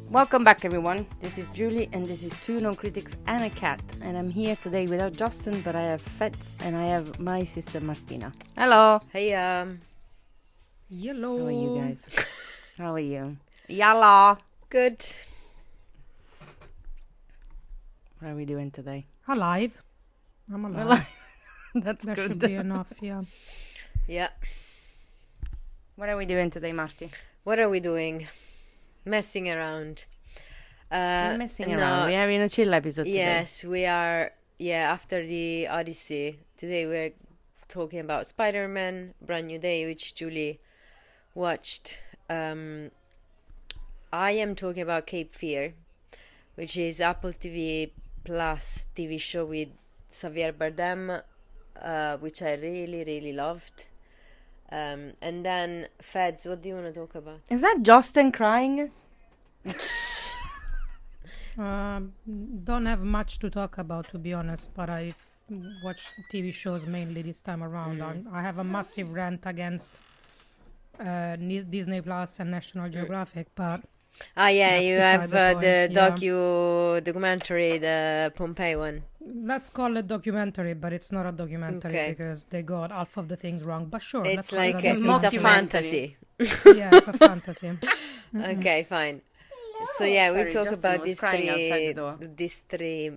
Welcome back, everyone. This is Julie, and this is Two Non-Critics and a Cat. And I'm here today without Justin, but I have Fetz, and I have my sister Martina. Hello. Hey, Hello. How are you guys? How are you? Yalla. good. What are we doing today? Alive. I'm alive. That's That good. should be enough, yeah. Yeah. What are we doing today, Marty? What are we doing? Messing around. We're messing no, around. We're having a chill episode today. Yes, we are. Yeah, after the Odyssey. Today we're talking about Spiderman, Brand New Day, which Julie watched. I am talking about Cape Fear, which is Apple TV Plus TV show with Javier Bardem, which I really, really loved. And then, Feds, what do you want to talk about? Is that Justin crying? Don't have much to talk about, to be honest, but I've watched TV shows mainly this time around. I have a massive rant against DisneyPlus and National Geographic, but Ah, yeah, that's you beside have the point, the documentary, the Pompeii one. let's call it documentary, but it's not a documentary Okay. because they got half of the things wrong. But sure, It's let's call it like a it's a documentary. fantasy. Yeah, it's a fantasy. Okay, fine. So yeah, we Sorry, talk Justin about was crying outside the door. these three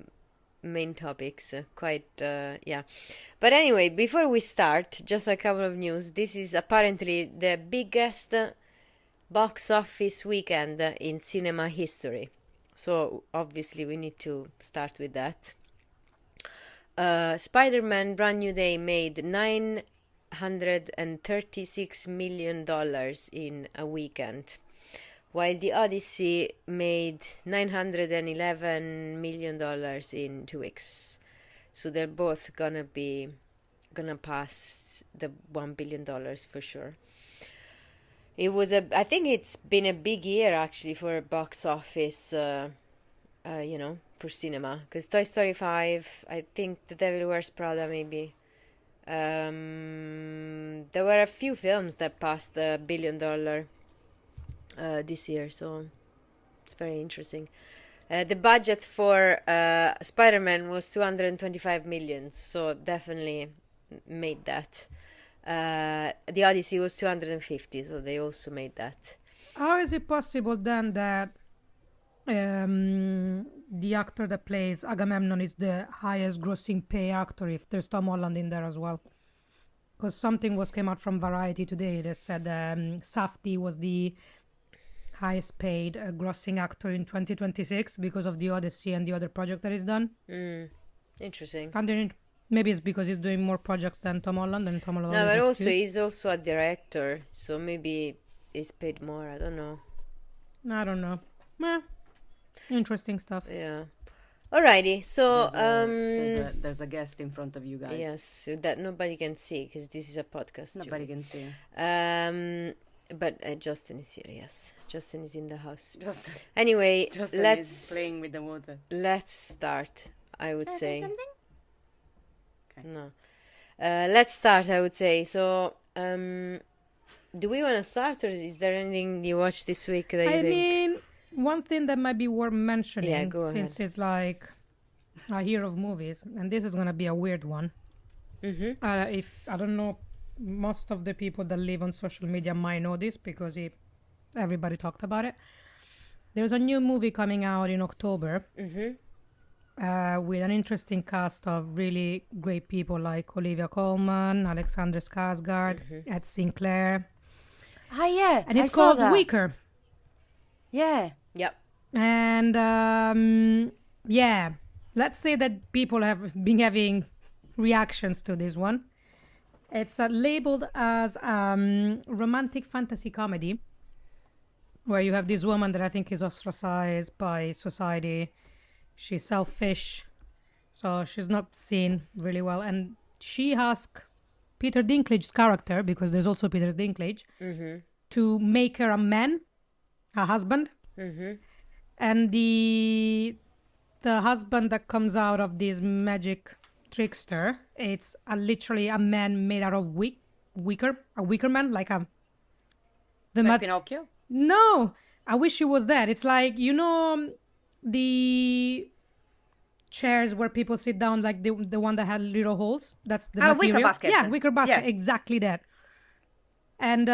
main topics. Yeah. But anyway, before we start, just a couple of news. This is apparently the biggest box office weekend in cinema history. So obviously we need to start with that. Spider-Man Brand New Day made $936 million in a weekend, while the Odyssey made $911 million in 2 weeks. So they're both gonna pass the $1 billion for sure. I think it's been a big year actually for box office, for cinema. Because Toy Story 5, I think The Devil Wears Prada maybe. There were a few films that passed the $1 billion this year, so it's very interesting. The budget for Spider-Man was 225 million, so definitely made that. The Odyssey was 250, so they also made that. How is it possible then that the actor that plays Agamemnon is the highest grossing pay actor if there's Tom Holland in there as well? Because something came out from Variety today that said Safdie was the highest paid grossing actor in 2026 because of the Odyssey and the other project that he's done. Interesting. Maybe it's because he's doing more projects than Tom Holland, and Tom Holland. No, but is also cute. he's also a director, so maybe he's paid more. I don't know. I don't know. Interesting stuff. Yeah. Alrighty. So There's a guest in front of you guys. yes, that nobody can see because this is a podcast. Nobody Julie. can see. But Justin is here. Yes, Justin is in the house. Justin Anyway, is let's playing with the water. let's start. I would Can I say. something? Okay. No. Let's start, I would say. So, do we want to start, or is there anything you watched this week that you I think? mean, one thing that might be worth mentioning, Yeah, go since it's like a hero of movies, and this is gonna be a weird one. Mm-hmm. If I don't know, most of the people that live on social media might know this because everybody talked about it. There's a new movie coming out in October. Mm-hmm. With an interesting cast of really great people like Olivia Colman, Alexander Skarsgård, Ed Sinclair, Ah, yeah. and I it's saw called that. Weaker. Yeah. Yep. And yeah, let's say that people have been having reactions to this one. It's labeled as romantic fantasy comedy, where you have this woman that I think is ostracized by society. She's selfish, so she's not seen really well. And she asked Peter Dinklage's character, because there's also Peter Dinklage, to make her a man, a husband. And the husband that comes out of this magic trickster, it's literally a man made out of a wicker man, like Pinocchio? no, I wish he was there. It's like, the chairs where people sit down, like the one that had little holes. That's the material. Wicker basket. Yeah, wicker basket. Yeah. Exactly that. And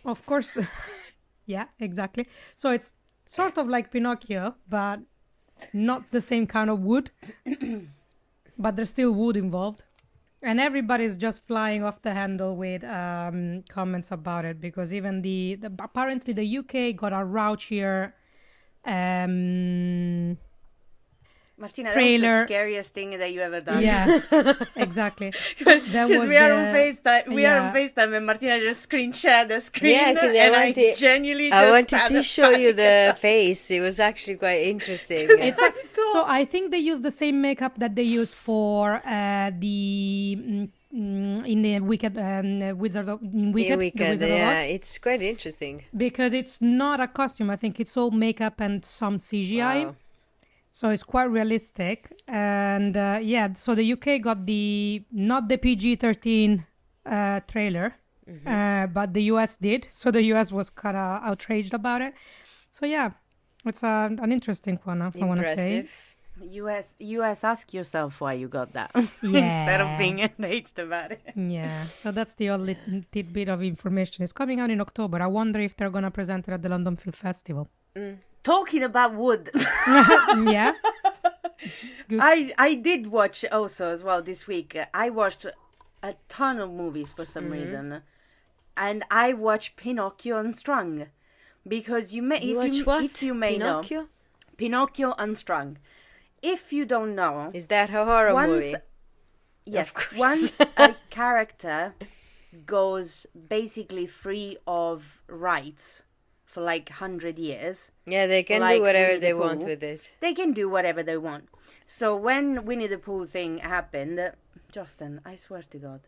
of course, yeah, exactly. So it's sort of like Pinocchio, but not the same kind of wood. But there's still wood involved. And everybody's just flying off the handle with comments about it, because even apparently the UK got a rauchier Martina, trailer. that was the scariest thing that you ever done. Yeah, exactly. Because we are on FaceTime, and Martina just screen shared the screen. Yeah, because I wanted to show you the face. It was actually quite interesting. It's like, so I think they use the same makeup that they use for in the Wicked Wizard of Oz. It's quite interesting. Because it's not a costume. I think it's all makeup and some CGI. Wow. So it's quite realistic. And so the UK got not the PG-13 trailer, but the US did. So the US was kind of outraged about it. So yeah, it's an interesting one, I want to say. US, ask yourself why you got that. Yeah. Instead of being enraged about it. Yeah, so that's the only tidbit of information. It's coming out in October. I wonder if they're going to present it at the London Film Festival. Talking about wood. Yeah. Good. I did watch also as well this week. I watched a ton of movies for some reason. And I watched Pinocchio Unstrung. Because you may know Pinocchio Unstrung. If you don't know, is that a horror movie? Yes. Once a character goes basically free of rights for like 100 years. Yeah, they can do whatever they want with it. They can do whatever they want. So when Winnie the Pooh thing happened, Justin, I swear to God,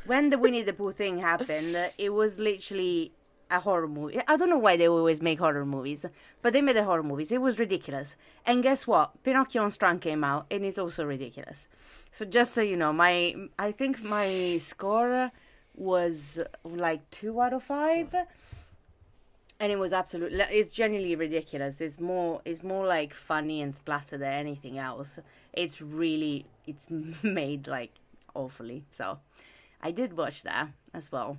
when the Winnie the Pooh thing happened, it was literally a horror movie. I don't know why they always make horror movies, but they made the horror movies. It was ridiculous. And guess what? Pinocchio Unstrung came out, and it's also ridiculous. So just so you know, I think my score was like 2 out of 5. And it was it's genuinely ridiculous. It's more like funny and splatter than anything else. It's made like awfully. So I did watch that as well.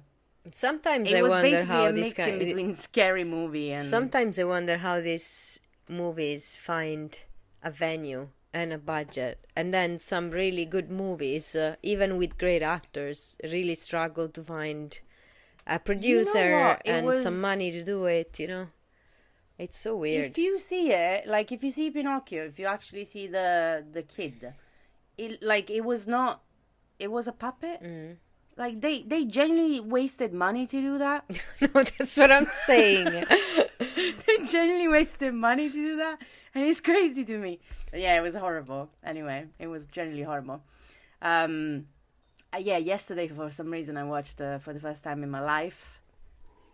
Sometimes I wonder how this guy... It was basically a mix in between scary movie and... Sometimes I wonder how these movies find a venue and a budget. And then some really good movies, even with great actors, really struggle to find a producer some money to do it, It's so weird. If you see it, like if you see Pinocchio, if you actually see the kid, it was a puppet. Like they genuinely wasted money to do that. No, that's what I'm saying. They genuinely wasted money to do that, and it's crazy to me. But yeah, it was horrible. Anyway, it was genuinely horrible. Yesterday for some reason I watched for the first time in my life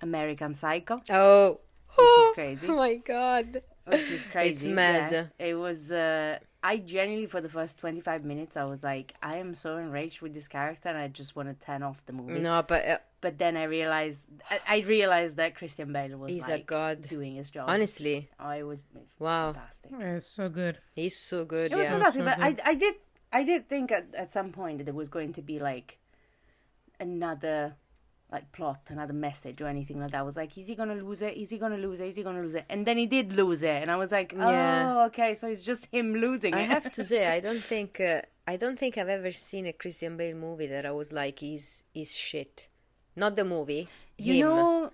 American Psycho. Oh, which is crazy. Oh my God, which is crazy. It's mad. Yeah, it was. I genuinely for the first 25 minutes I was like, I am so enraged with this character, and I just want to turn off the movie. No, but then I realized that Christian Bale was he's a god doing his job. Honestly, it was wow, fantastic. It's so good. He's so good. It was fantastic, So but good. I did think at some point that there was going to be like another like plot, another message or anything like that. I was like, is he gonna lose it? Is he gonna lose it? Is he gonna lose it? And then he did lose it, and I was like, oh, okay, so it's just him losing it. I have to say, I don't think I've ever seen a Christian Bale movie that I was like, he's shit. Not the movie. Him.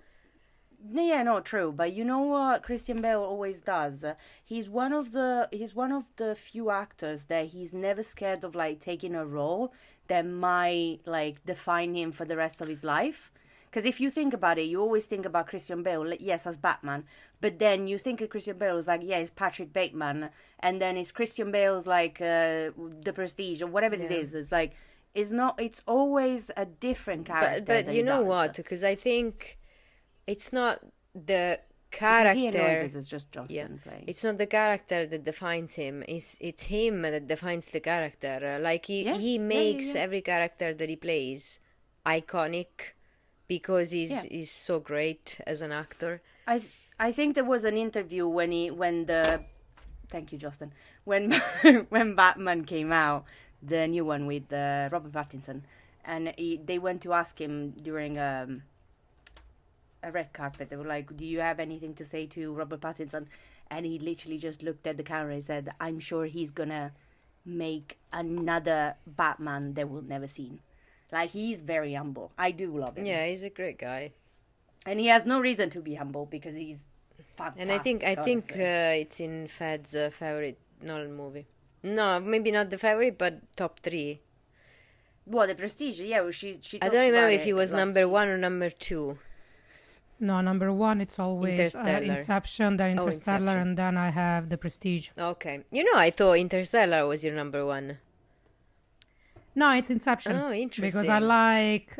Yeah, no, true. But you know what Christian Bale always does? He's one of the few actors that he's never scared of like taking a role that might like define him for the rest of his life. Because if you think about it, you always think about Christian Bale, yes, as Batman, but then you think of Christian Bale as like, yeah, it's Patrick Bateman, and then it's Christian Bale's like The Prestige or whatever it is. It's like it's always a different character. But you know what? Because I think it's not the character. It's just Justin playing. It's not the character that defines him. It's him that defines the character. Like he makes every character that he plays iconic because he's so great as an actor. I think there was an interview thank you, Justin, when when Batman came out, the new one with Robert Pattinson, and they went to ask him during a red carpet. They were like, "Do you have anything to say to Robert Pattinson?" And he literally just looked at the camera and said, "I'm sure he's gonna make another Batman that we'll never see." Like, he's very humble. I do love him. Yeah, he's a great guy. And he has no reason to be humble because he's fantastic. And I think it's in Fed's favorite Nolan movie. No, maybe not the favorite, but top 3. Well, The Prestige, yeah. Well, she I don't remember if he was number 1 or number 2. No, number 1, it's always Inception, then Interstellar, Inception. and then I have The Prestige. Okay. I thought Interstellar was your number 1. No, it's Inception. Oh, interesting. Because I like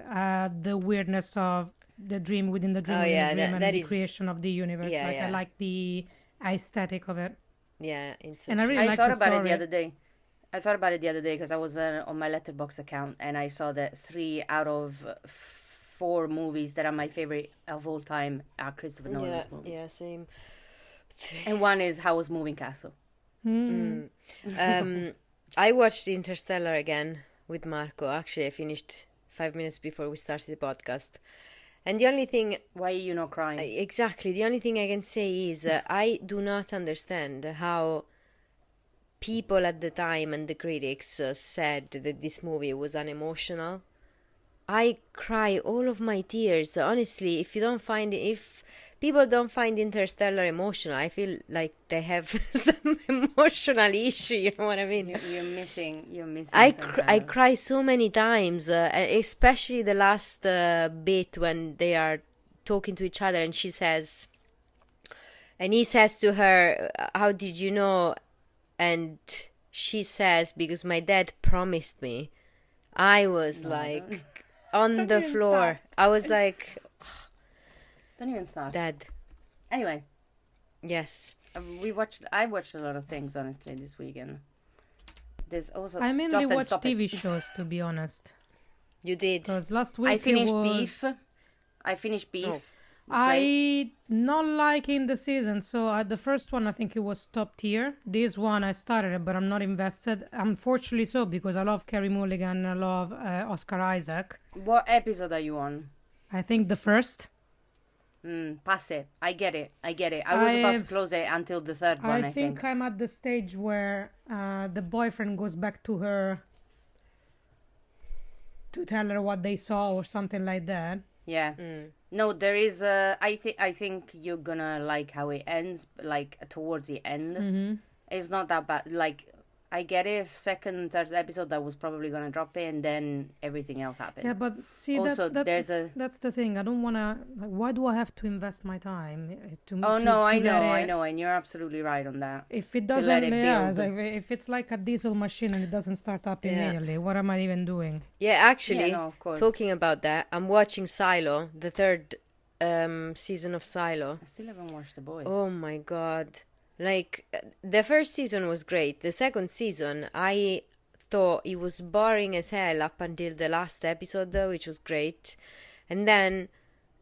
the weirdness of the dream within the dream within the dream and the creation of the universe. Yeah. I like the aesthetic of it. Yeah, Inception. And I really like thought the about story. it the other day. I thought about it the other day because I was on my Letterboxd account and I saw that 3 out of 4 movies that are my favorite of all time are Christopher Nolan's movies. Yeah, same. And one is Howl's Moving Castle. I watched Interstellar again with Marco. Actually, I finished 5 minutes before we started the podcast. And the only thing... Why are you not crying? Exactly. The only thing I can say is I do not understand how people at the time and the critics said that this movie was unemotional. I cry all of my tears. Honestly, if people don't find Interstellar emotional, I feel like they have some emotional issue, you know what I mean? You're missing I cry so many times, especially the last bit when they are talking to each other and he says to her, "How did you know?" And she says, "Because my dad promised me." I was on the floor. I was like, don't even start. Dad. Anyway. Yes. I watched a lot of things, honestly, this weekend. There's also... I mainly watched TV shows, to be honest. You did? Because last week I finished Beef. Oh. I not liking the season. So the first one, I think it was top tier. This one I started it, but I'm not invested. Unfortunately so, because I love Carey Mulligan, I love Oscar Isaac. What episode are you on? I think the first. Pass it. I get it. I was about to close it until the third one, I think. I'm at the stage where the boyfriend goes back to her to tell her what they saw or something like that. Yeah. No, there is I think you're gonna like how it ends, like towards the end. Mm-hmm. It's not that bad. Like, I get it. Second, third episode, I was probably gonna drop it, and then everything else happened. Yeah, but see, also, that's the thing. I don't wanna. Like, why do I have to invest my time to? I know, and you're absolutely right on that. If it doesn't, if it's like a diesel machine and it doesn't start up immediately, what am I even doing? Yeah, actually, of course. Talking about that, I'm watching Silo, the third season of Silo. I still haven't watched The Boys. Oh my god. Like, the first season was great. The second season, I thought it was boring as hell up until the last episode, which was great. And then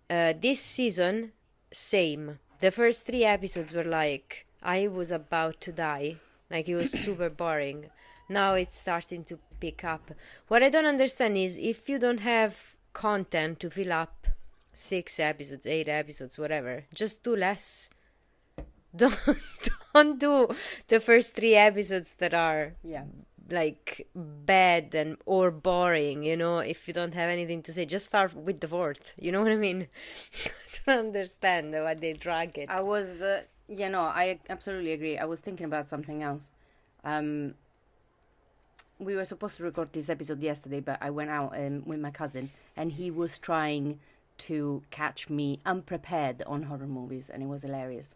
this season, same. The first 3 episodes were like, I was about to die. Like, it was super boring. Now it's starting to pick up. What I don't understand is, if you don't have content to fill up 6 episodes, 8 episodes, whatever, just do less. Don't do the first 3 episodes that are like bad or boring, you know. If you don't have anything to say, just start with the 4th, you know what I mean? I don't understand why they drag it. I was I absolutely agree. I was thinking about something else. We were supposed to record this episode yesterday, but I went out with my cousin and he was trying to catch me unprepared on horror movies, and it was hilarious.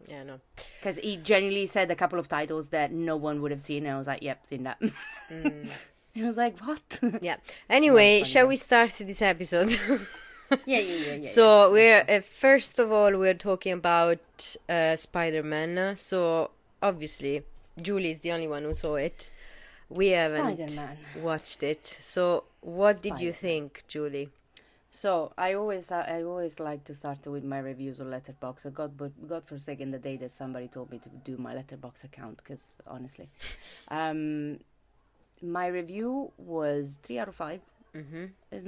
Yeah, no. Because he genuinely said a couple of titles that no one would have seen, and I was like, yep, seen that. He was like, what? Yeah. Anyway, shall we start this episode? Yeah. So, we're first of all, we're talking about Spiderman. So, obviously, Julie is the only one who saw it. We haven't watched it. So, what did you think, Julie? So I always like to start with my reviews on Letterboxd. God forsaken the day that somebody told me to do my Letterboxd account, because honestly, my review was 3 out of 5. Mm-hmm. It's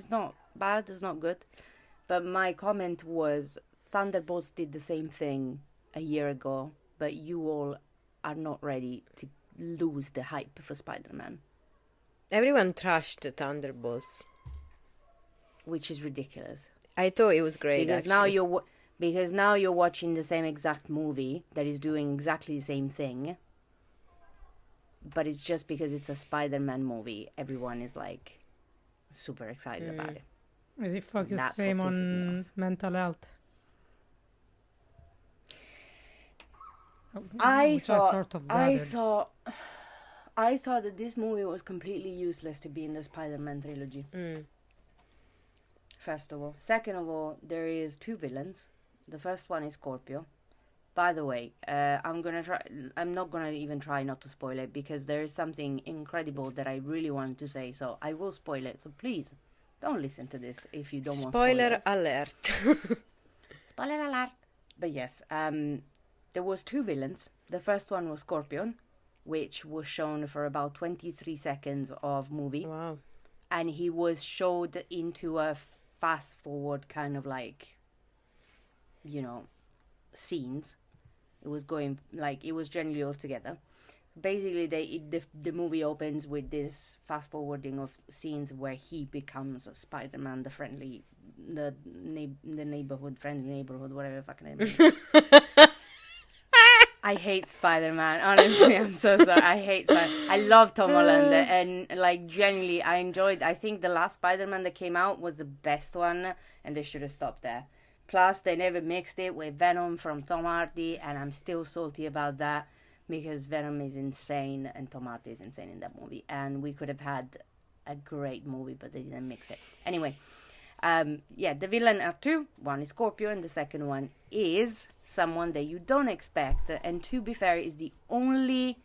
not bad. It's not good, but my comment was Thunderbolts did the same thing a year ago, but you all are not ready to lose the hype for Spider-Man, Everyone trashed Thunderbolts. which is ridiculous. I thought it was great, Because actually. now you're watching the same exact movie that is doing exactly the same thing, but it's just because it's a Spider-Man movie, everyone is like super excited about it. Is it focused That's same what pisses me on off. mental health? I Which thought sort of gathered. I thought that this movie was completely useless to be in the Spider-Man trilogy. First of all. Second of all, there is 2 villains. The first one is Scorpio. By the way, I'm not gonna even try not to spoil it, because there is something incredible that I really want to say, so I will spoil it. So please, don't listen to this if you don't want Spoiler spoilers. alert. Spoiler alert! But yes, there was 2 villains. The first one was Scorpion, which was shown for about 23 seconds of movie. Wow. And he was showed into a fast forward kind of like, scenes. It was going like, it was generally all together. Basically, the movie opens with this fast forwarding of scenes where he becomes Spider-Man, the neighborhood friendly neighborhood, whatever fucking name. I hate Spider-Man. Honestly, I'm so sorry. I hate Spider-Man. I love Tom Holland, and like genuinely, I think the last Spider-Man that came out was the best one, and they should have stopped there. Plus, they never mixed it with Venom from Tom Hardy, and I'm still salty about that, because Venom is insane and Tom Hardy is insane in that movie, and we could have had a great movie, but they didn't mix it. Anyway, the villain are 2. One is Scorpio, and the second one is someone that you don't expect. And to be fair, is the only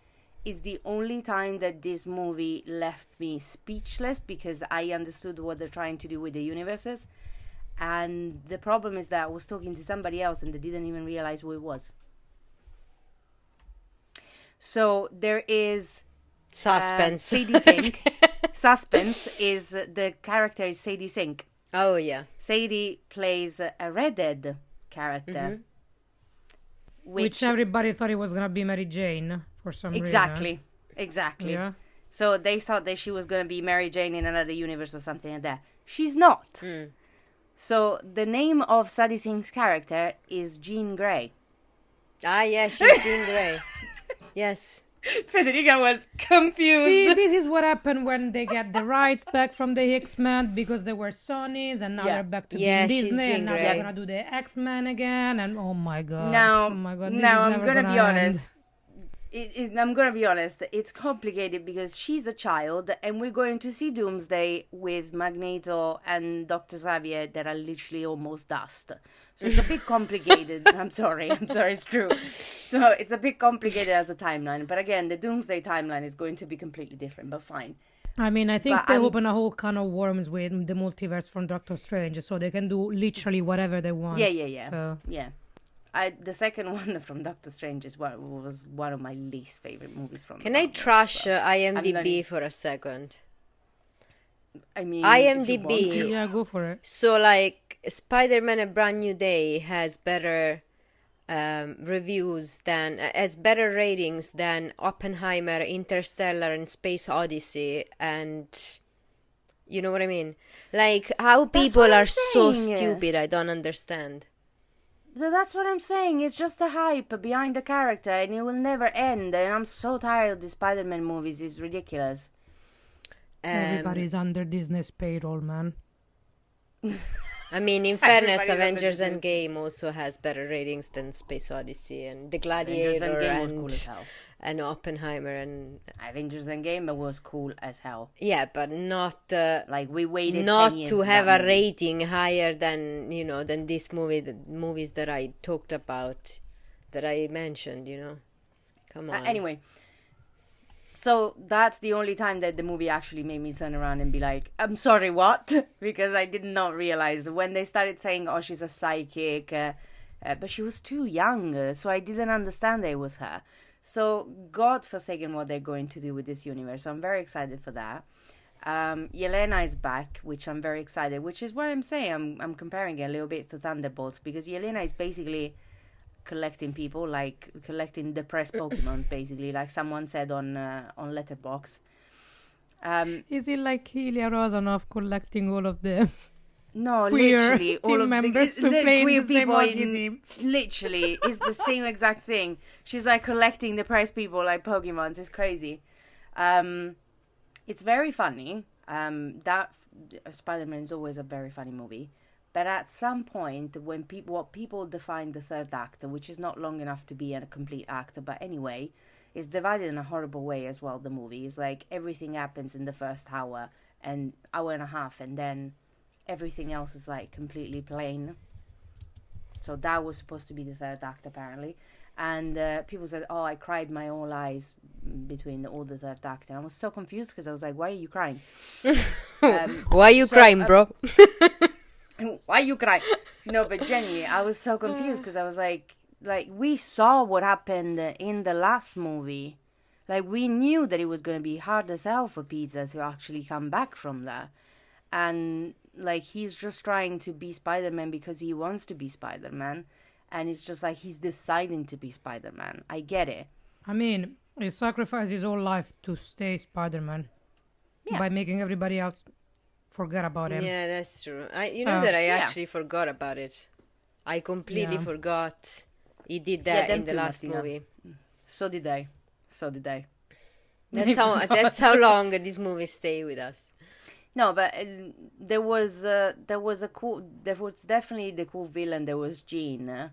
time that this movie left me speechless, because I understood what they're trying to do with the universes. And the problem is that I was talking to somebody else and they didn't even realize who it was. So there is Suspense. Sadie Sink. Suspense is the character is Sadie Sink. Oh, yeah. Sadie plays a redhead character. Which everybody thought it was going to be Mary Jane for some reason. Exactly. Yeah. So they thought that she was going to be Mary Jane in another universe or something like that. She's not. So the name of Sadie Sink's character is Jean Grey. Ah, yeah, she's Jean Grey. Yes. Federica was confused. See, this is what happened when they get the rights back from the X-Men, because they were Sony's, and now they're back to being Disney, Jean and now Grey. they're gonna do the X-Men again, and oh my god. Now, this now is I'm never gonna be end. honest. I'm gonna be honest. It's complicated because she's a child, and we're going to see Doomsday with Magneto and Dr. Xavier that are literally almost dust. So it's a bit complicated. I'm sorry, it's true. So it's a bit complicated as a timeline. But again, the Doomsday timeline is going to be completely different, but fine. I mean, I think But they I'm- open a whole can of worms with the multiverse from Doctor Strange, so they can do literally whatever they want. Yeah. So Yeah. The second one from Doctor Strange was one of my least favorite movies from Can I trash IMDb learning. for a second? I mean, IMDb. if you want to. yeah, go for it. So, like, Spider-Man: A Brand New Day has better reviews has better ratings than Oppenheimer, Interstellar, and Space Odyssey, and you know what I mean? Like, how That's people what I'm are so saying. stupid, I don't understand. That's what I'm saying. It's just the hype behind the character, and it will never end. And I'm so tired of the Spider-Man movies. It's ridiculous. Everybody's under Disney's payroll, man. I mean, in fairness, Everybody's Avengers under Endgame also has better ratings than Space Odyssey and The Avengers Gladiator Endgame was cool as hell. and Oppenheimer and Avengers Endgame was cool as hell. yeah, but not Like we waited 10 not years to for have that a movie. rating higher than than this movie, the movies that I talked about, that I mentioned. Come on. Anyway, So that's the only time that the movie actually made me turn around and be like, I'm sorry, what? Because I did not realize when they started saying, oh, she's a psychic, but she was too young, so I didn't understand that it was her. So God forsaken what they're going to do with this universe. So I'm very excited for that. Yelena is back, which I'm very excited, which is what I'm saying. I'm comparing it a little bit to Thunderbolts, because Yelena is basically collecting people, like collecting depressed Pokemons, basically, like someone said on Letterboxd. Is it like Ilya Rozanov collecting all of the no, queer literally all team of members the to play in queer the same people hockey in, team? literally, it's the same exact thing. She's like collecting depressed people like Pokemons. It's crazy. It's very funny. That Spider-Man is always a very funny movie. But at some point, when people define the third act, which is not long enough to be a complete act, but anyway, it's divided in a horrible way as well, the movie. It's like everything happens in the first hour and hour and a half, and then everything else is like completely plain. So that was supposed to be the third act, apparently. And people said, oh, I cried my whole eyes between all the third act. And I was so confused because I was like, why are you crying? Why are you crying, bro? Why you cry? No, but Jenny, I was so confused because I was like we saw what happened in the last movie. Like, we knew that it was going to be hard as hell for Pizza to actually come back from that. And, like, he's just trying to be Spider-Man because he wants to be Spider-Man. And it's just like he's deciding to be Spider-Man. I get it. I mean, he sacrificed his whole life to stay Spider-Man by making everybody else forget about him. Yeah, that's true. You know that I actually forgot about it. I completely forgot he did that in the last movie. So did I. That's how long these movies stay with us. No, but there was definitely the cool villain. There was Jean,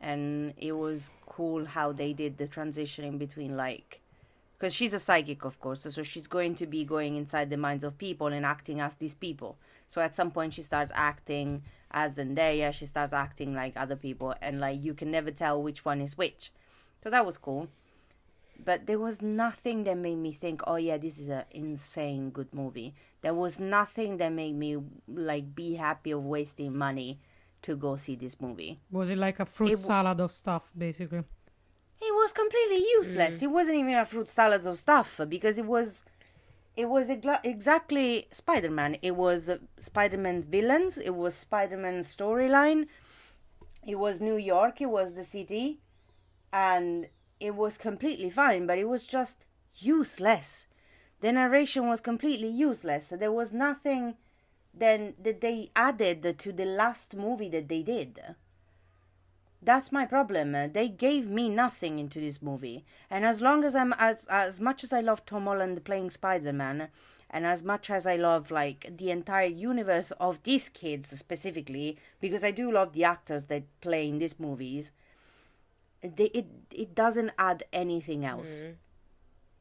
and it was cool how they did the transition in between, like, because she's a psychic, of course, so she's going to be going inside the minds of people and acting as these people. So at some point she starts acting as Zendaya, she starts acting like other people, and like you can never tell which one is which. So that was cool. But there was nothing that made me think, oh yeah, this is an insane good movie. There was nothing that made me like be happy of wasting money to go see this movie. Was it like a fruit salad of stuff, basically? It was completely useless. It wasn't even a fruit salad of stuff because it was exactly Spider-Man. It was Spider-Man's villains. It was Spider-Man's storyline. It was New York. It was the city. And it was completely fine, but it was just useless. The narration was completely useless. There was nothing then that they added to the last movie that they did. That's my problem. They gave me nothing into this movie. And as long as as much as I love Tom Holland playing Spider-Man, and as much as I love like the entire universe of these kids specifically, because I do love the actors that play in these movies, it doesn't add anything else.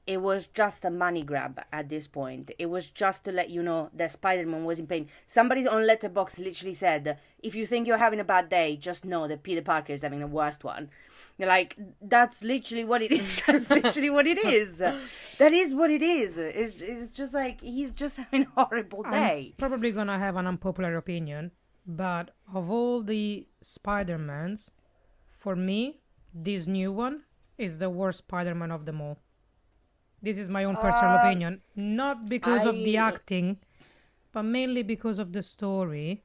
It was just a money grab at this point. It was just to let you know that Spider-Man was in pain. Somebody on Letterboxd literally said, if you think you're having a bad day, just know that Peter Parker is having the worst one. You're like, that's literally what it is. That's literally what it is. That is what it is. It's just like, he's just having a horrible day. I'm probably going to have an unpopular opinion, but of all the Spider-Mans, for me, this new one is the worst Spider-Man of them all. This is my own personal opinion. Not because of the acting, but mainly because of the story.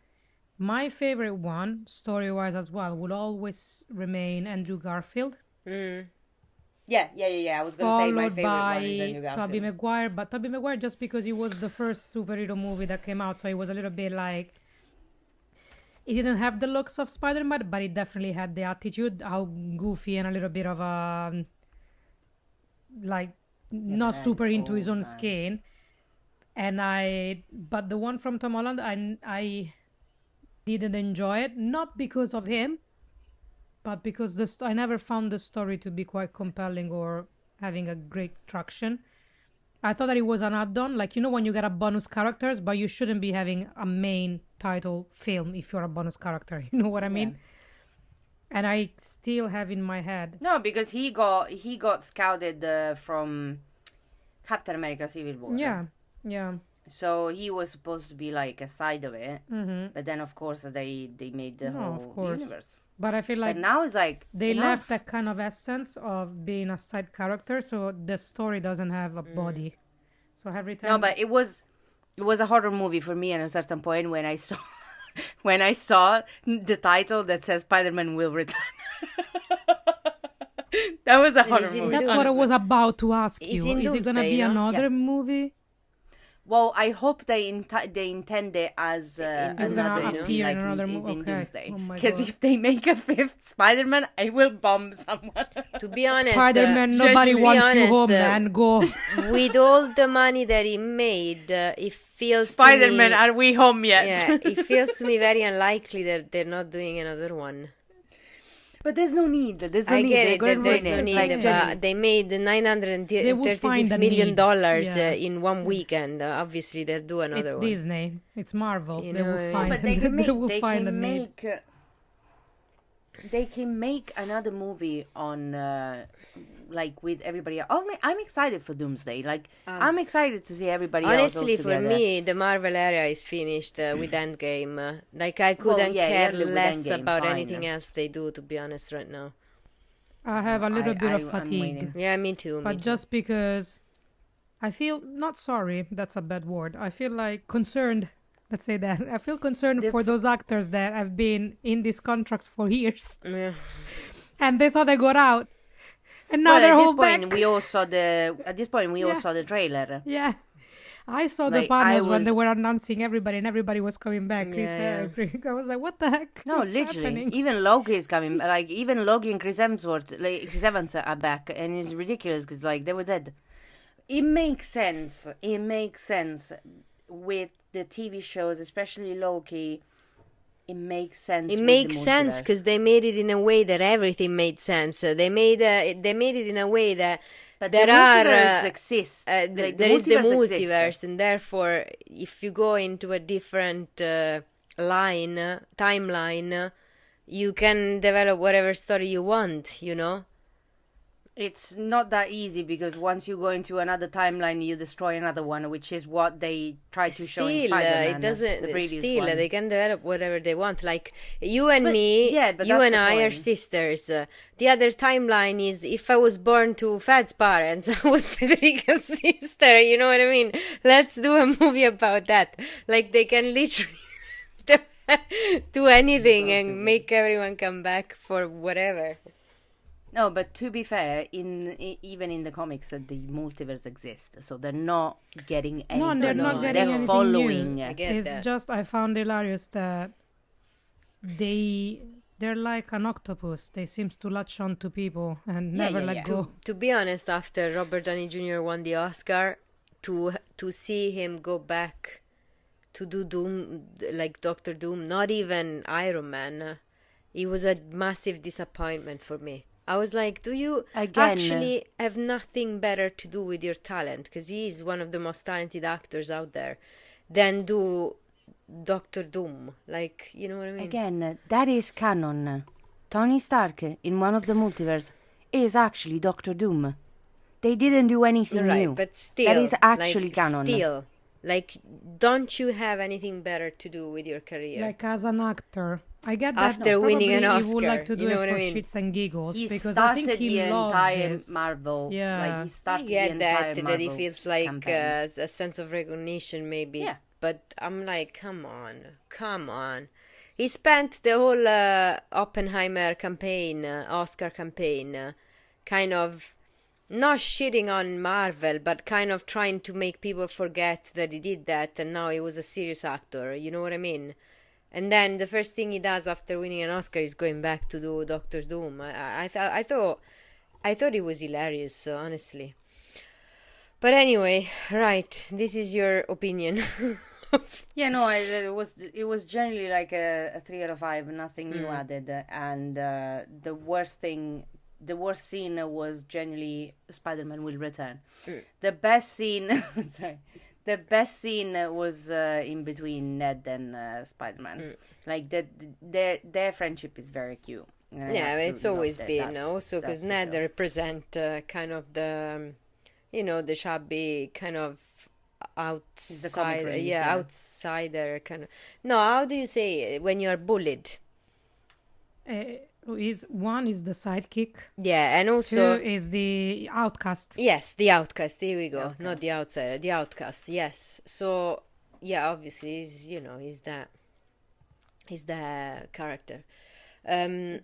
My favorite one, story-wise as well, would always remain Andrew Garfield. Yeah. I was going to say my favorite one is Andrew Garfield. Tobey Maguire, but Tobey Maguire just because it was the first superhero movie that came out, so it was a little bit like... It didn't have the looks of Spider-Man, but it definitely had the attitude, how goofy and a little bit of a... not super into his own skin. But the one from Tom Holland, I didn't enjoy it, not because of him, but because I never found the story to be quite compelling or having a great traction. I thought that it was an add-on, like, you know, when you get a bonus characters, but you shouldn't be having a main title film if you're a bonus character, you know what I mean? And I still have in my head. No, because he got scouted from Captain America Civil War. Yeah. So he was supposed to be like a side of it, but then of course they made the whole universe. But I feel like but now it's like they enough. left that kind of essence of being a side character, so the story doesn't have a body. So every time. No, but it was a horror movie for me at a certain point when I saw the title that says Spider-Man will return. That was a horror movie. That's what I was about to ask you. Is it gonna be another movie? Well, I hope they intend it as another appear in another movie. In Doomsday. Because if they make a fifth Spider-Man, I will bomb someone. To be honest, Spider-Man, nobody wants you home, man. Go. With all the money that he made, it feels Spider-Man, to me, are we home yet? Yeah, it feels to me very unlikely that they're not doing another one. But there's no need. There's no need. But they made $936 million in one weekend. Obviously, they'll do another one. It's Disney. It's Marvel. You they know, will find. But they can make. They can make another movie on. Like with everybody else. I'm excited for Doomsday. Like I'm excited to see everybody else. Honestly, for me, the Marvel era is finished with Endgame. Like I couldn't care less about anything else they do. To be honest, right now, I have a little bit of fatigue. Yeah, me too. But just because I feel not sorry. That's a bad word. I feel like concerned. Let's say that. I feel concerned for those actors that have been in these contracts for years, and they thought they got out. And now they're all back. At this point, we all saw the trailer. Yeah. I saw the panels when they were announcing everybody and everybody was coming back. I was like, what the heck? No, literally. Happening? Even Loki is coming. Like, even Loki and Chris Evans are back. And it's ridiculous because, like, they were dead. It makes sense. It makes sense with the TV shows, especially Loki. It makes sense. It makes sense because they made it in a way that everything made sense. They made it in a way that there exists. There is the multiverse, and therefore, if you go into a different timeline, you can develop whatever story you want. You know. It's not that easy because once you go into another timeline, you destroy another one, which is what they try to show in Spider-Man. It doesn't. The previous one. They can develop whatever they want. Like you and me, you and I are sisters. The other timeline is if I was born to Fed's parents, I was Federica's sister. You know what I mean? Let's do a movie about that. Like they can literally do anything and make everyone come back for whatever. No, but to be fair, even in the comics, the multiverse exists, so they're not getting anything. No, they're not getting they're anything following. New. It's just I found hilarious that they're like an octopus. They seem to latch on to people and never let go. To be honest, after Robert Downey Jr. won the Oscar, to see him go back to do Doom, like Doctor Doom, not even Iron Man, it was a massive disappointment for me. I was like, do you actually have nothing better to do with your talent? Because he is one of the most talented actors out there. Than do Doctor Doom. Like, you know what I mean? Again, that is canon. Tony Stark, in one of the multiverse, is actually Doctor Doom. They didn't do anything new. But still. That is actually canon. Still. Like, don't you have anything better to do with your career? Like, as an actor. I get that. After winning an Oscar, he would like to do it for shits and giggles because I think he loves Marvel. Yeah, like he started the entire Marvel that he feels like a sense of recognition, maybe. Yeah. But I'm like, come on. He spent the whole Oppenheimer campaign, Oscar campaign, kind of not shitting on Marvel, but kind of trying to make people forget that he did that, and now he was a serious actor. You know what I mean? And then the first thing he does after winning an Oscar is going back to do Doctor Doom. I thought it was hilarious, honestly. But anyway, right, this is your opinion. Yeah, no, it was generally like a 3 out of 5, nothing new added, and the worst scene was generally Spider-Man will return. The best scene, the best scene was in between Ned and Spider-Man. Like their friendship is very cute. Yeah, it's always been also because Ned represent kind of the the shabby kind of the comic outsider, relief, yeah, yeah. outsider kind of. No, how do you say it when you are bullied? One is the sidekick. Yeah, and Two also is the outcast. yes, the outcast. Here we go. The Not the outsider, the outcast. Yes. So yeah, obviously, he's the character.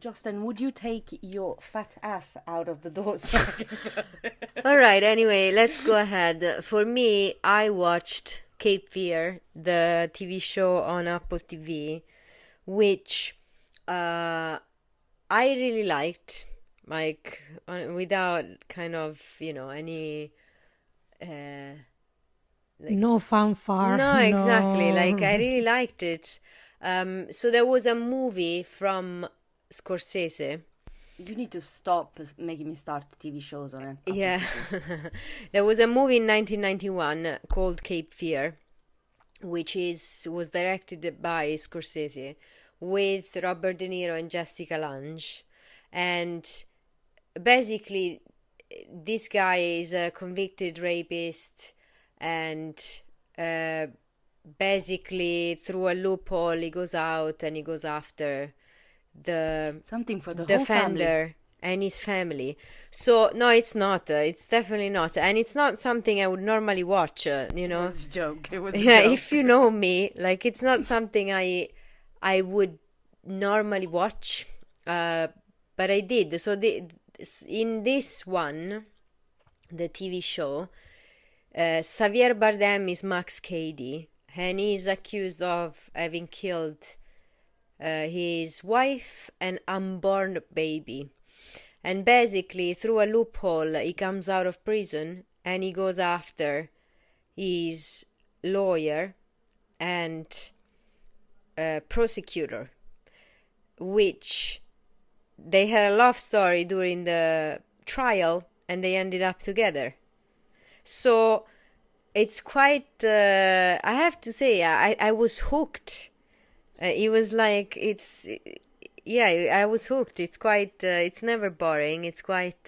Justin, would you take your fat ass out of the door? So I can- All right. Anyway, let's go ahead. For me, I watched Cape Fear, the TV show on Apple TV, which I really liked, like without kind of any. No fanfare. No, exactly. no- Like I really liked it. So there was a movie from Scorsese. you need to stop making me start TV shows on it. Yeah. There was a movie in 1991 called Cape Fear, which was directed by Scorsese with Robert De Niro and Jessica Lange. And basically, this guy is a convicted rapist, and basically through a loophole he goes out and he goes after the Something for the whole family. offender and his family. So no, it's not. It's definitely not, and it's not something I would normally watch. It was a joke. It was a Yeah, joke. if you know me, like it's not something I would normally watch, but I did. So in this one, the TV show, Javier Bardem is Max Cady, and he's accused of having killed his wife and unborn baby. And basically, through a loophole, he comes out of prison and he goes after his lawyer and prosecutor, which they had a love story during the trial and they ended up together. So it's quite, I have to say, I was hooked. It was like, I was hooked. It's quite, it's never boring. It's quite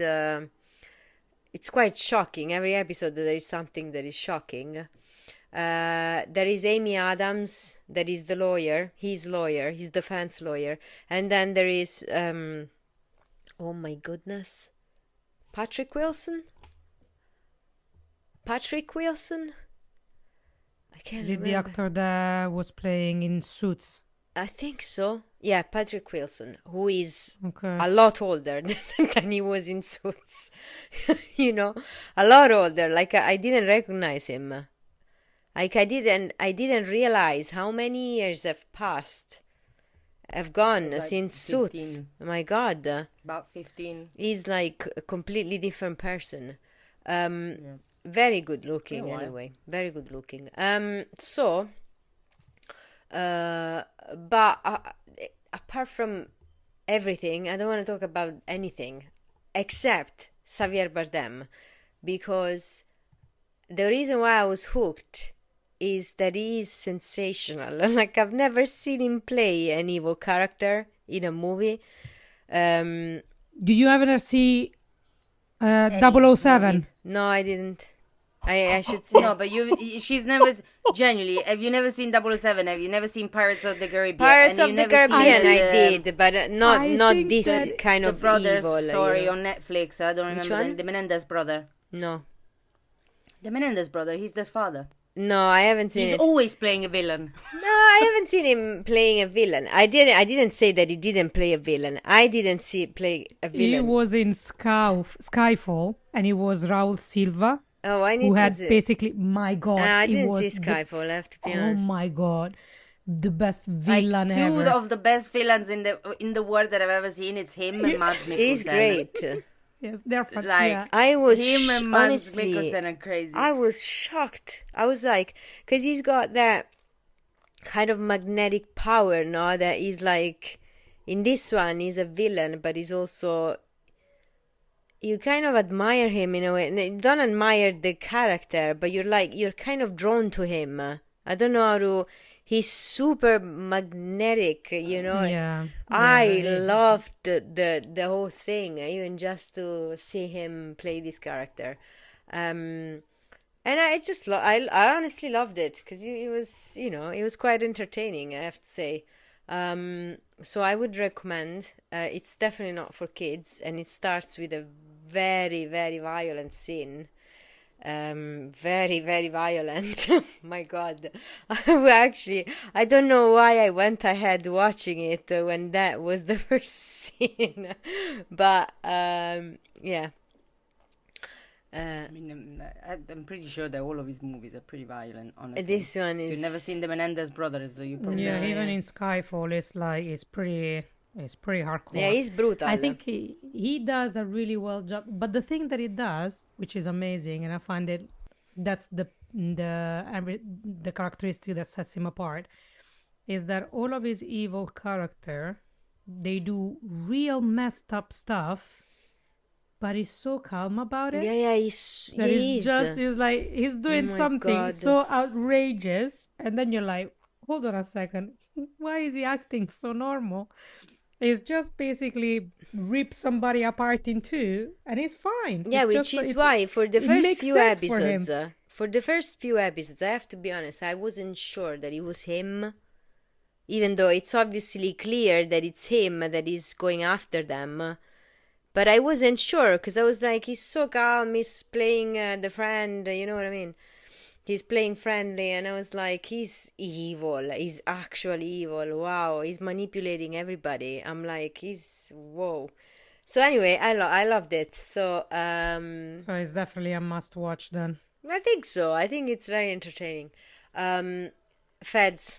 shocking. Every episode there is something that is shocking. There is Amy Adams, that is the lawyer, his defense lawyer. And then there is, oh my goodness, Patrick Wilson? I can't Is it the remember. actor that was playing in Suits? I think so. Yeah, Patrick Wilson, who is Okay. a lot older than he was in Suits. A lot older. Like I didn't recognize him. Like I didn't realize how many years have gone Like since 15. Suits. My God, About 15. he's like a completely different person. Yeah. Very good looking, Oh, wow. anyway. Very good looking. But apart from everything, I don't want to talk about anything except Javier Bardem, because the reason why I was hooked is that he is sensational. Like I've never seen him play an evil character in a movie. Do you ever see 007? No, I didn't. I should say. No, but she's never, genuinely, have you never seen 007? Have you never seen Pirates of the Caribbean? Pirates And of you've the never seen Caribbean, I the- did, but I not think this that kind The of brother's evil. story on Netflix. I don't Which remember one? the Menendez brother. No, The Menendez brother, he's the father. no, I haven't seen He's it. always playing a villain. No, I haven't seen him playing a villain. I didn't say that he didn't play a villain. I didn't see play a He villain. was in Skyfall, and he was Raul Silva, Oh, I need who to had see. basically, my God, I he didn't was see the- Skyfall. I have to be Oh honest. my God, the best Like villain two ever. of the best villains in the world that I've ever seen. It's him and Mads Mikkelsen. He's great. Yes, they're fun. Like, yeah. I was Him and Mads honestly, Mikkelsen are crazy. I was shocked. I was like, because he's got that kind of magnetic power, no? That he's like, in this one, he's a villain, but he's also, you kind of admire him in a way. And you don't admire the character, but you're kind of drawn to him. I don't know how to, he's super magnetic, Yeah. I loved the whole thing, even just to see him play this character. And I just, I honestly loved it because it was, it was quite entertaining, I have to say. So I would recommend. It's definitely not for kids, and it starts with a very, very violent scene. Very, very violent. My God. Actually, I don't know why I went ahead watching it when that was the first scene. But, yeah. I mean, I'm pretty sure that all of his movies are pretty violent, honestly. This one If is... you've never seen the Menendez brothers, so you probably... Yeah, No, even yeah. in Skyfall, it's pretty hardcore. Yeah, he's brutal. I think he does a really well job. But the thing that he does, which is amazing, and I find that's the characteristic that sets him apart, is that all of his evil character, they do real messed up stuff, but he's so calm about it. Yeah, He's like he's doing my something God. so outrageous, and then you're like, hold on a second, why is he acting so normal? He's just basically rip somebody apart in two, and it's fine. Yeah, which is why for the first few episodes, I have to be honest, I wasn't sure that it was him, even though it's obviously clear that it's him that is going after them. But I wasn't sure because I was like, he's so calm, he's playing the friend, you know what I mean? He's playing friendly, and I was like, he's evil. He's actually evil. Wow, he's manipulating everybody. I'm like, whoa. So anyway, I loved it. So so it's definitely a must-watch then. I think so. I think it's very entertaining. Feds,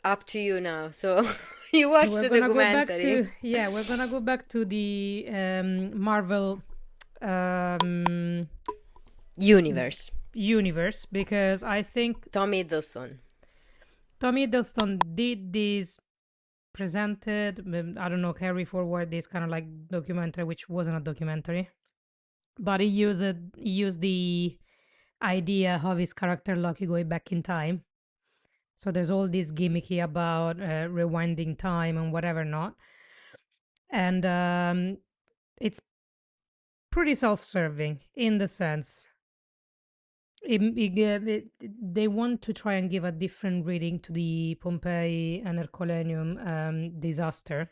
up to you now. So you watched the documentary. We're gonna go back to the Marvel universe because I think Tom Hiddleston did this, presented, I don't know, carry forward this kind of like documentary, which wasn't a documentary, but he used the idea of his character Loki going back in time. So there's all this gimmicky about rewinding time and whatever not. And it's pretty self-serving in the sense they want to try and give a different reading to the Pompeii and Herculaneum disaster,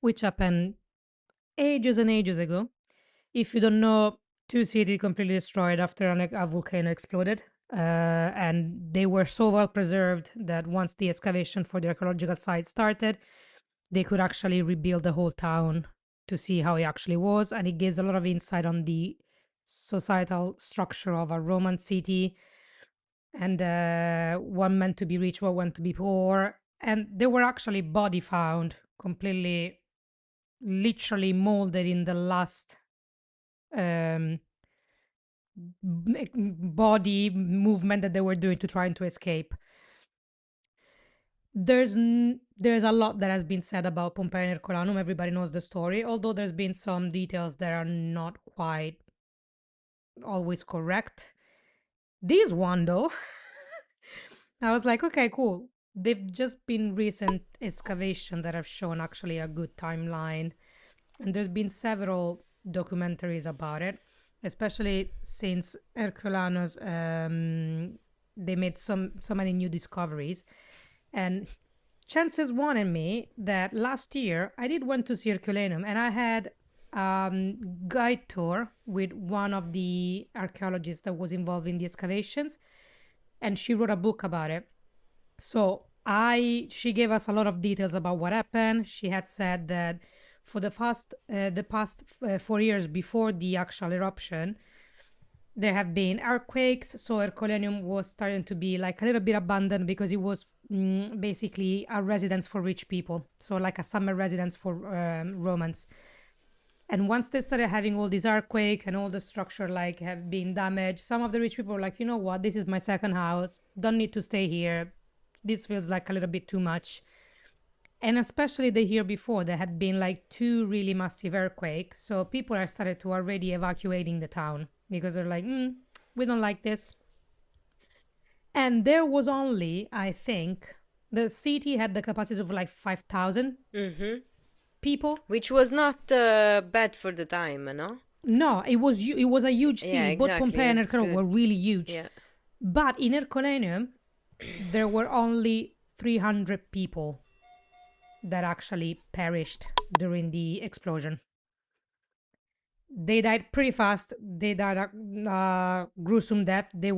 which happened ages and ages ago. If you don't know, two cities completely destroyed after a volcano exploded. And they were so well preserved that once the excavation for the archaeological site started, they could actually rebuild the whole town to see how it actually was. And it gives a lot of insight on the societal structure of a Roman city and what meant to be rich, what meant to be poor. And there were actually body found completely, literally molded in the last body movement that they were doing to trying to escape. There's a lot that has been said about Pompeii and Herculaneum. Everybody knows the story, although there's been some details that are not quite always correct. This one though, I was like, okay, cool. They've just been recent excavation that have shown actually a good timeline, and there's been several documentaries about it, especially since Herculanus, they made so many new discoveries. And chances wanted me that last year I did went to see Herculaneum, and I had guide tour with one of the archaeologists that was involved in the excavations, and she wrote a book about it. So she gave us a lot of details about what happened. She had said that for the past 4 years before the actual eruption, there have been earthquakes, so Herculaneum was starting to be like a little bit abandoned because it was basically a residence for rich people, so like a summer residence for Romans. And once they started having all these earthquake and all the structure like have been damaged, some of the rich people were like, you know what, this is my second house, don't need to stay here, this feels like a little bit too much. And especially the year before, there had been like 2 really massive earthquakes, so people are started to already evacuating the town because they're like, we don't like this. And there was only, I think, the city had the capacity of like 5,000 people. Which was not bad for the time, no? No, it was a huge sea. Yeah, Both exactly. Pompeii and It's Herculaneum good. were really huge. Yeah. But in Herculaneum, there were only 300 people that actually perished during the explosion. They died pretty fast. They died a gruesome death. They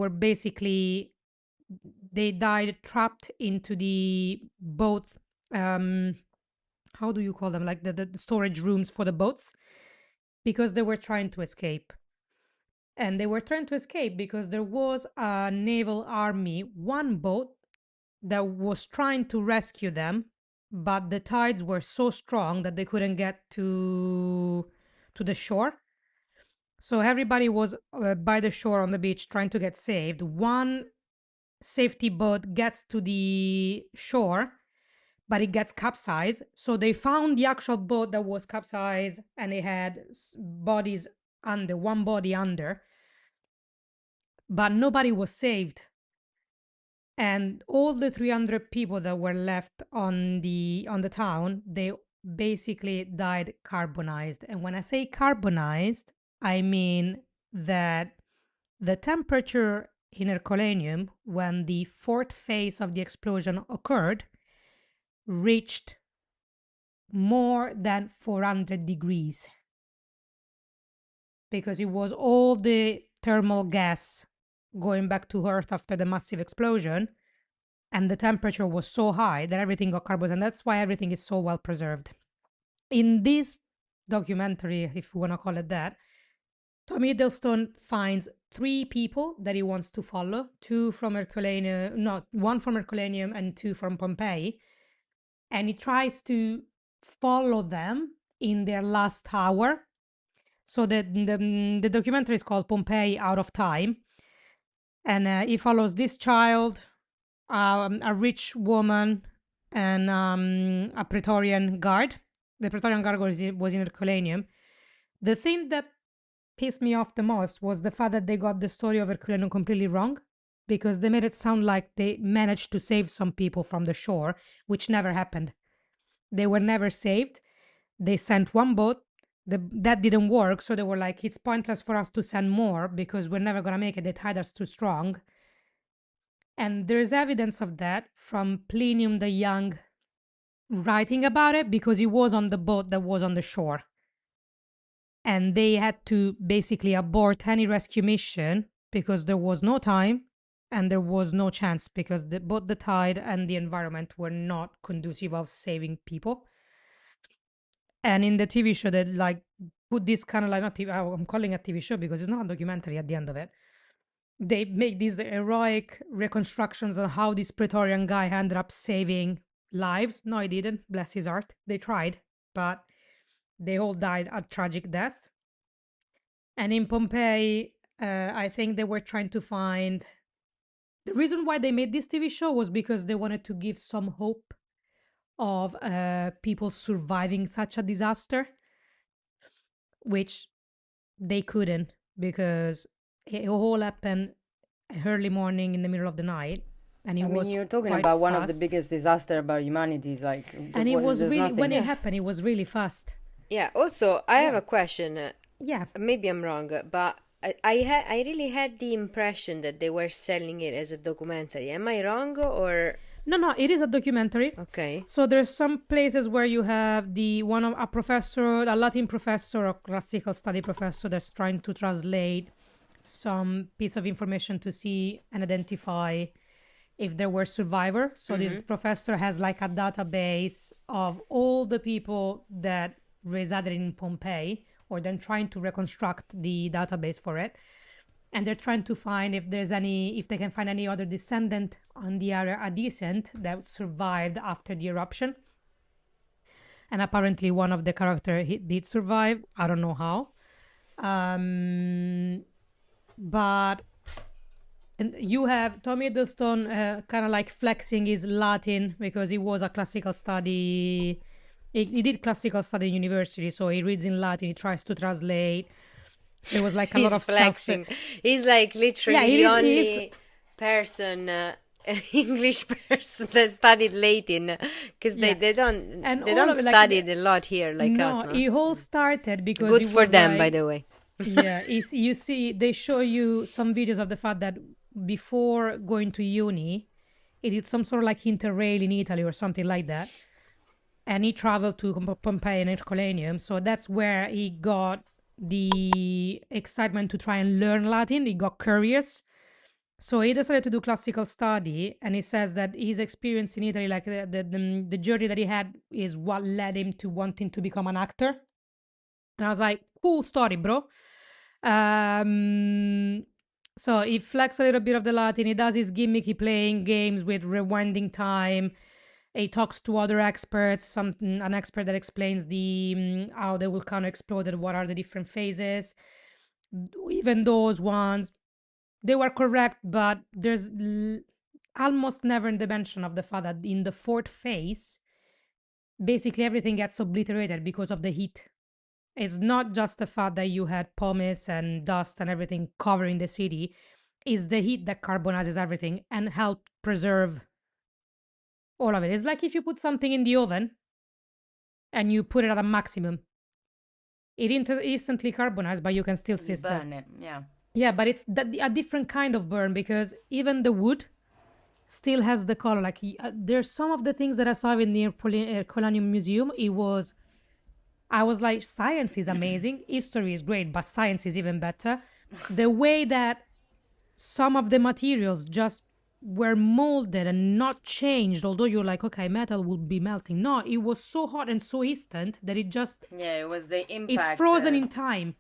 died trapped into the boat. How do you call them? Like the storage rooms for the boats, because they were trying to escape. And they were trying to escape because there was a naval army, one boat that was trying to rescue them, but the tides were so strong that they couldn't get to the shore. So everybody was by the shore on the beach trying to get saved. One safety boat gets to the shore, but it gets capsized. So they found the actual boat that was capsized, and it had bodies under, one body under, but nobody was saved. And all the 300 people that were left on the town, they basically died carbonized. And when I say carbonized, I mean that the temperature in Herculaneum, when the fourth phase of the explosion occurred, reached more than 400 degrees, because it was all the thermal gas going back to Earth after the massive explosion, and the temperature was so high that everything got carbonized, and that's why everything is so well preserved. In this documentary, if you want to call it that, Tom Hiddleston finds 3 people that he wants to follow, 2 from Herculaneum, no, 1 from Herculaneum and 2 from Pompeii, and he tries to follow them in their last hour. So the documentary is called Pompeii Out of Time, and he follows this child, a rich woman, and a Praetorian guard. The Praetorian guard was in Herculaneum. The thing that pissed me off the most was the fact that they got the story of Herculaneum completely wrong, because they made it sound like they managed to save some people from the shore, which never happened. They were never saved. They sent one boat. That didn't work, so they were like, it's pointless for us to send more because we're never going to make it. The tide is too strong. And there's evidence of that from Plinium the Young writing about it, because he was on the boat that was on the shore. And they had to basically abort any rescue mission because there was no time and there was no chance, because both the tide and the environment were not conducive of saving people. And in the TV show, they like put this kind of like, not TV, I'm calling it a TV show because it's not a documentary at the end of it. They make these heroic reconstructions on how this Praetorian guy ended up saving lives. No, he didn't. Bless his heart. They tried, but they all died a tragic death. And in Pompeii, I think they were trying to find... The reason why they made this TV show was because they wanted to give some hope of people surviving such a disaster, which they couldn't, because it all happened early morning in the middle of the night. And it was you're talking quite about one of the fast. biggest disasters about humanity. Like, And it was there's really, nothing. when it happened, it was really fast. Yeah. Also, I have a question. Yeah. Maybe I'm wrong, but I really had the impression that they were selling it as a documentary. Am I wrong, or? No, it is a documentary. Okay. So there's some places where you have a Latin professor or classical study professor that's trying to translate some piece of information to see and identify if there were survivors. So this professor has like a database of all the people that resided in Pompeii, or then trying to reconstruct the database for it. And they're trying to find if they can find any other descendant on the area adjacent that survived after the eruption. And apparently one of the characters did survive. I don't know how. But and you have Tom Hiddleston kind of like flexing his Latin, because he was a classical study. He did classical study in university, so he reads in Latin. He tries to translate. There was like a lot of flexing. He's like literally the only person, English person that studied Latin, because they don't study it a lot here like us. No, it all started because good for them, by the way. Yeah, you see, they show you some videos of the fact that before going to uni, he did some sort of like interrail in Italy or something like that. And he traveled to Pompeii and Herculaneum. So that's where he got the excitement to try and learn Latin. He got curious. So he decided to do classical study. And he says that his experience in Italy, like the journey that he had, is what led him to wanting to become an actor. And I was like, cool story, bro. So he flexes a little bit of the Latin. He does his gimmicky playing games with rewinding time. He talks to other experts, an expert that explains how the volcano exploded, what are the different phases. Even those ones, they were correct, but there's almost never the mention of the fact that in the fourth phase, basically everything gets obliterated because of the heat. It's not just the fact that you had pumice and dust and everything covering the city. It's the heat that carbonizes everything and help preserve all of it. It's like if you put something in the oven and you put it at a maximum. It instantly carbonizes, but you can still see it. Burn it, yeah. Yeah, but it's a different kind of burn because even the wood still has the color. Like there's some of the things that I saw in the Herculaneum Museum. I was like, science is amazing. History is great, but science is even better. The way that some of the materials just were molded and not changed, although you're like, okay, metal will be melting. No, it was so hot and so instant that it just... Yeah, it was the impact. It's frozen in time.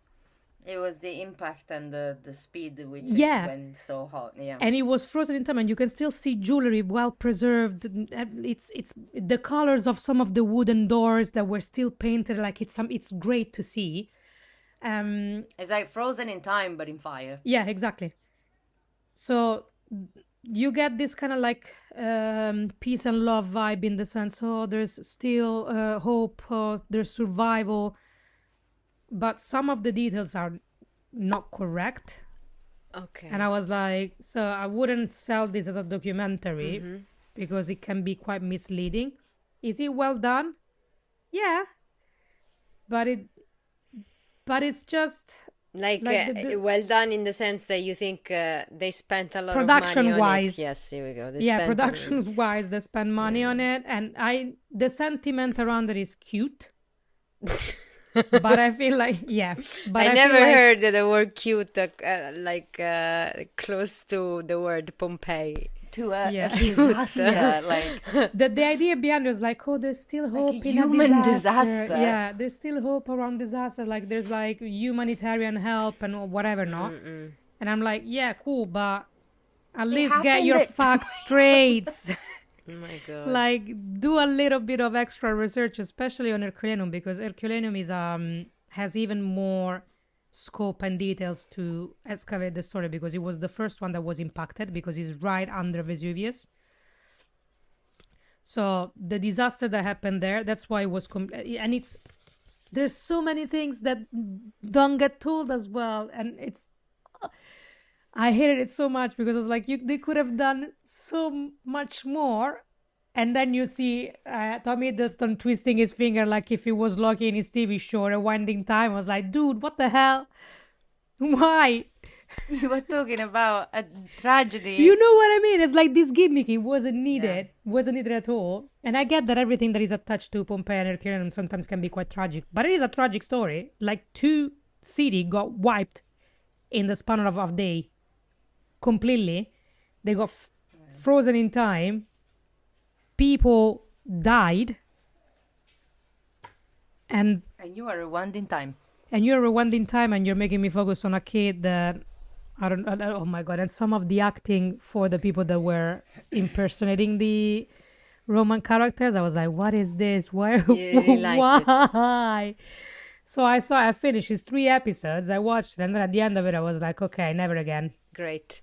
It was the impact and the speed with which Yeah. it went so hot. Yeah. And it was frozen in time, and you can still see jewelry well preserved. It's the colors of some of the wooden doors that were still painted. Like it's great to see. It's like frozen in time, but in fire. Yeah, exactly. So you get this kind of like peace and love vibe in the sense, there's still hope, there's survival. But some of the details are not correct. Okay. And I was like, so I wouldn't sell this as a documentary because it can be quite misleading. Is it well done? Yeah. But it's just like well done in the sense that you think they spent a lot of money on it. Production-wise. Yes, here we go. Production-wise, they spend money on it, and the sentiment around it is cute. But I feel like, yeah. But I never heard the word cute close to the word Pompeii. To a disaster, like the idea behind it was like, there's still hope like in human a disaster. disaster. Yeah, there's still hope around disaster. Like there's like humanitarian help and whatever not. And I'm like, yeah, cool, but at least get your facts straight. Oh my god! Like do a little bit of extra research, especially on Herculaneum, because Herculaneum is has even more scope and details to excavate the story, because it was the first one that was impacted because it's right under Vesuvius. So the disaster that happened there, that's why it was and there's so many things that don't get told as well, and I hated it so much because I was like, they could have done so much more. And then you see Tom Hiddleston twisting his finger like if he was Loki in his TV show, Rewinding Time. I was like, dude, what the hell? Why? You were talking about a tragedy. You know what I mean? It's like this gimmick. It wasn't needed. Yeah. Wasn't needed at all. And I get that everything that is attached to Pompeii and Herculaneum sometimes can be quite tragic. But it is a tragic story. Like 2 cities got wiped in the span of a day. Completely. They got frozen in time. People died. And you are rewinding time. And you're rewinding time, and you're making me focus on a kid that oh my god. And some of the acting for the people that were impersonating the Roman characters, I was like, what is this? Why? Why? So I finished. It's 3 episodes. I watched it, and then at the end of it, I was like, okay, never again. Great.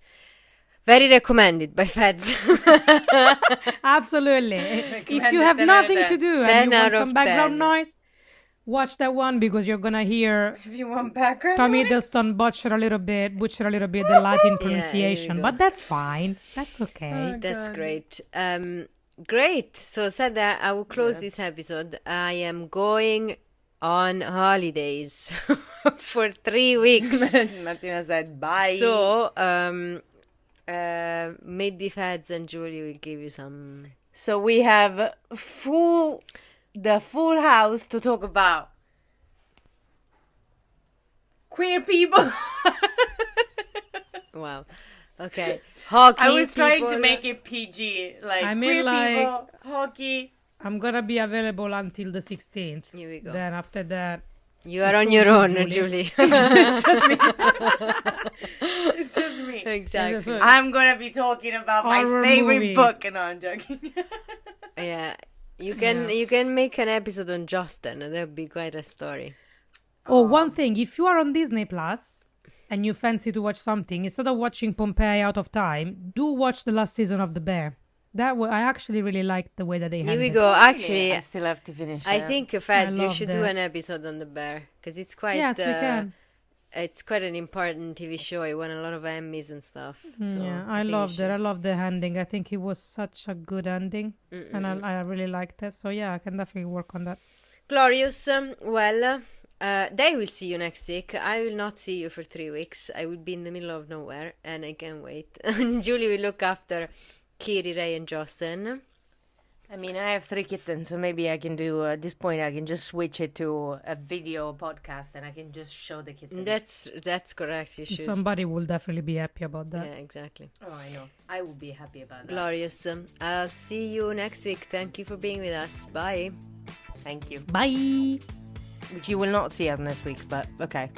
Very recommended by Feds. Absolutely. If you have nothing to do and you want some background noise, watch that one, because you're gonna hear if you want background Tom Hiddleston butcher a little bit the Latin pronunciation, but that's fine. That's okay. That's great. Great. So said that I will close this episode. I am going on holidays. for 3 weeks. Martina said bye. So, maybe Fads and Julie will give you some. So we have the full house to talk about. Queer people. Wow. Okay. Hockey. I was trying people. to make it PG. Like, I mean, queer like- people, hockey. I'm gonna be available until the 16th. Here we go. Then after that, You are on your own, Julie. It's just me. Exactly. I'm gonna be talking about my Horror favorite movies. book. No, I'm joking. Yeah. You can make an episode on Justin, and that would be quite a story. oh, one thing, if you are on Disney Plus and you fancy to watch something, instead of watching Pompeii out of time, do watch the last season of The Bear. I actually really liked the way that they Here handled we it. go. Actually, I still have to finish. I that. think Fads, I you love should do that. an episode on the bear because it's quite. Yes, we can. It's quite an important TV show. It won a lot of Emmys and stuff. So Yeah, I think you loved it. should. I loved the ending. I think it was such a good ending, and I really liked it. So yeah, I can definitely work on that. Glorious. They will see you next week. I will not see you for 3 weeks. I will be in the middle of nowhere, and I can't wait. Julie will look after Kiri, Ray, and Justin. I mean, I have 3 kittens, so maybe I can do, at this point, I can just switch it to a video podcast and I can just show the kittens. That's correct. You should. Somebody will definitely be happy about that. Yeah, exactly. Oh, I know. I will be happy about that. Glorious. I'll see you next week. Thank you for being with us. Bye. Thank you. Bye. Which you will not see us next week, but okay.